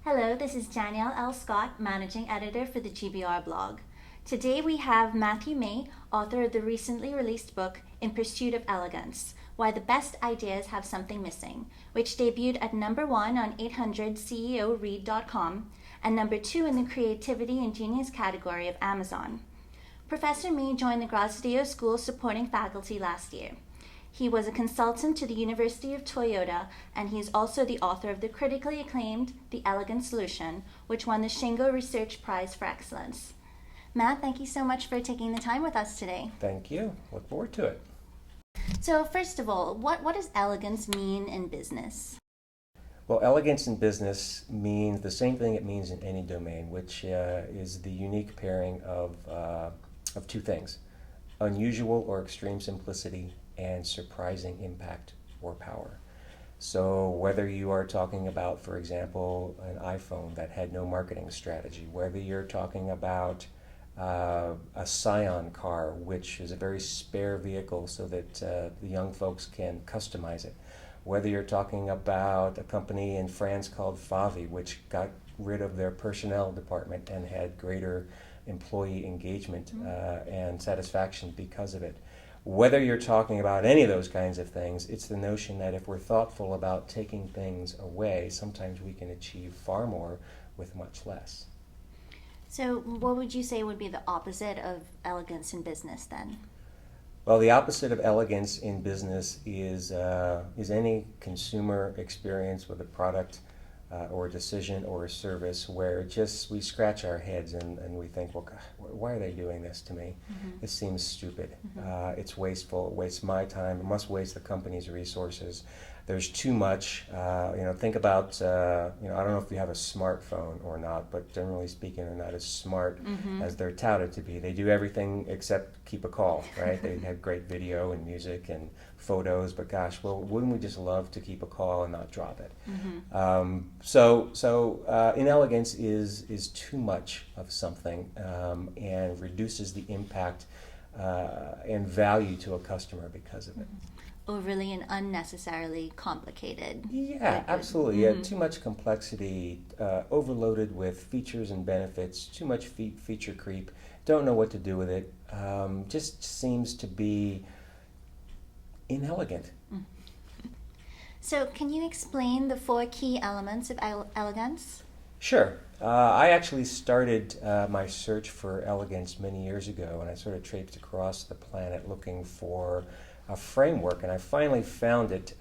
Hello, this is Danielle L. Scott, Managing Editor for the GBR blog. Today we have Matthew May, author of the recently released book, In Pursuit of Elegance, Why the Best Ideas Have Something Missing, which debuted at #1 on 800ceoread.com and #2 in the Creativity and Genius category of Amazon. Professor May joined the Graziadio School supporting faculty last year. He was a consultant to the University of Toyota, and he is also the author of the critically acclaimed The Elegant Solution, which won the Shingo Research Prize for Excellence. Matt, thank you so much for taking the time with us today. Thank you. Look forward to it. So first of all, what does elegance mean in business? Well, elegance in business means the same thing it means in any domain, which is the unique pairing of two things: unusual or extreme simplicity and surprising impact or power. So whether you are talking about, for example, an iPhone that had no marketing strategy, whether you're talking about a Scion car, which is a very spare vehicle so that the young folks can customize it, whether you're talking about a company in France called Favi, which got rid of their personnel department and had greater employee engagement and satisfaction because of it. Whether you're talking about any of those kinds of things, it's the notion that if we're thoughtful about taking things away, sometimes we can achieve far more with much less. So what would you say would be the opposite of elegance in business then? Well, the opposite of elegance in business is any consumer experience with a product or a decision or a service where just we scratch our heads and we think, well, God, why are they doing this to me? This seems stupid. It's wasteful. It wastes my time. It must waste the company's resources. There's too much. Think about, I don't know if you have a smartphone or not, but generally speaking, they're not as smart as they're touted to be. They do everything except keep a call, right? They have great video and music and photos, but gosh, well, wouldn't we just love to keep a call and not drop it? So inelegance is too much of something and reduces the impact and value to a customer because of it. Overly and unnecessarily complicated. Yeah, absolutely. Yeah, too much complexity, overloaded with features and benefits, too much feature creep, don't know what to do with it, just seems to be inelegant. So can you explain the 4 key elements of elegance? Sure. I actually started my search for elegance many years ago, and I sort of traipsed across the planet looking for a framework, and I finally found it.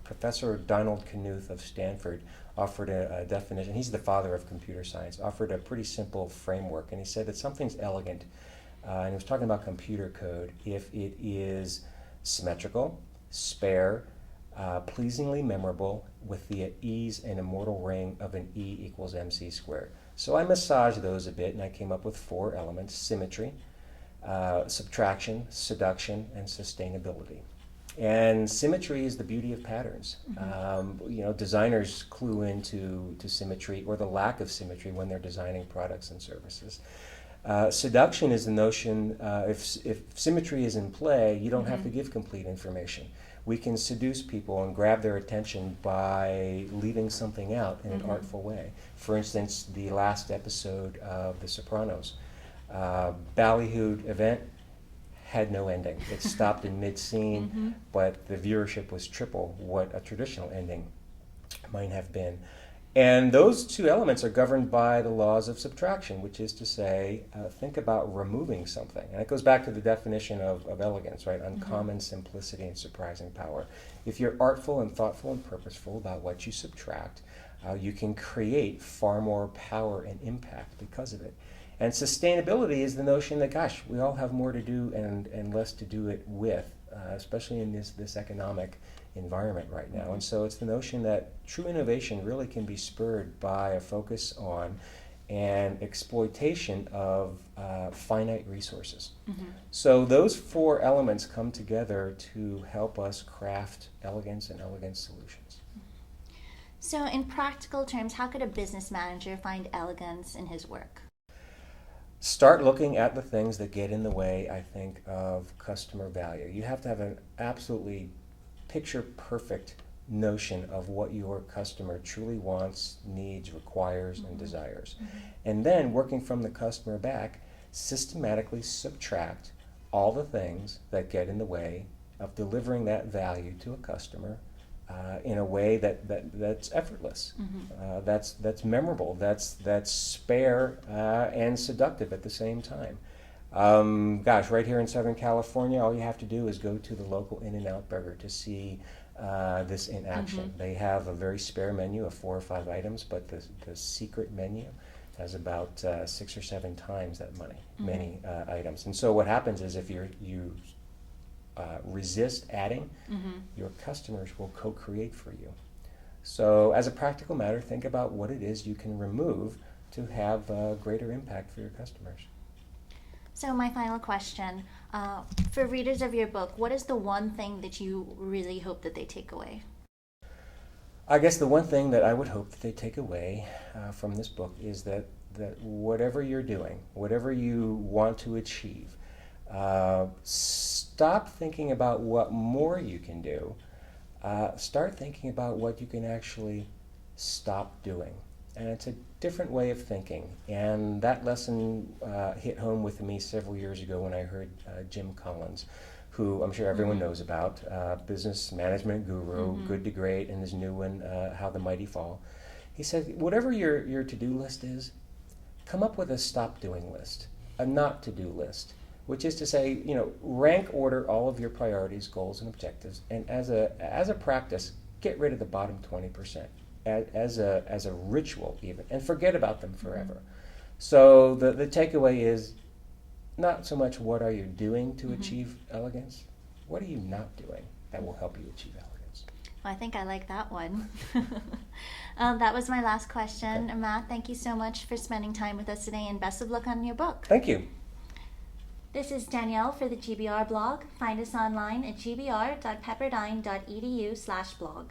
Professor Donald Knuth of Stanford offered a definition. He's the father of computer science, offered a pretty simple framework, and he said that something's elegant, and he was talking about computer code, if it is symmetrical, spare, pleasingly memorable, with the ease and immortal ring of an E equals mc squared. So I massaged those a bit, and I came up with 4 elements: symmetry, subtraction, seduction, and sustainability. And symmetry is the beauty of patterns. Designers clue into symmetry or the lack of symmetry when they're designing products and services. Seduction is the notion, if symmetry is in play, you don't have to give complete information. We can seduce people and grab their attention by leaving something out in an artful way. For instance, the last episode of The Sopranos, ballyhooed event had no ending. It stopped in mid-scene, but the viewership was triple what a traditional ending might have been. And those 2 elements are governed by the laws of subtraction, which is to say, think about removing something. And it goes back to the definition of elegance, right? Uncommon simplicity and surprising power. If you're artful and thoughtful and purposeful about what you subtract, you can create far more power and impact because of it. And sustainability is the notion that, gosh, we all have more to do and less to do it with, especially in this economic environment right now. And so it's the notion that true innovation really can be spurred by a focus on and exploitation of finite resources. So those 4 elements come together to help us craft elegance and elegant solutions. So in practical terms, how could a business manager find elegance in his work? start looking at the things that get in the way, I think, of customer value. You have to have an absolutely picture perfect notion of what your customer truly wants, needs, requires, and desires. And then working from the customer back, systematically subtract all the things that get in the way of delivering that value to a customer in a way that's effortless, that's memorable, that's spare and seductive at the same time. Right here in Southern California, all you have to do is go to the local In-N-Out Burger to see this in action. They have a very spare menu of 4 or 5 items, but the secret menu has about 6 or 7 times that many items. And so what happens is if you resist adding, your customers will co-create for you. So as a practical matter, think about what it is you can remove to have a greater impact for your customers. So my final question, for readers of your book, what is the one thing that you really hope that they take away? I guess the one thing that I would hope that they take away from this book is that whatever you're doing, whatever you want to achieve, stop thinking about what more you can do. Start thinking about what you can actually stop doing. And it's a different way of thinking. And that lesson hit home with me several years ago when I heard Jim Collins, who I'm sure everyone knows about, business management guru, Good to Great, and his new one, How the Mighty Fall. He said, whatever your to-do list is, come up with a stop-doing list, a not-to-do list, which is to say, rank order all of your priorities, goals, and objectives, and as a practice, get rid of the bottom 20%. As a ritual even, and forget about them forever. So the takeaway is not so much what are you doing to achieve elegance, what are you not doing that will help you achieve elegance. Well, I think I like that one. That was my last question. Okay. Matt, thank you so much for spending time with us today, and best of luck on your book. Thank you. This is Danielle for the GBR blog. Find us online at gbr.pepperdine.edu/blog.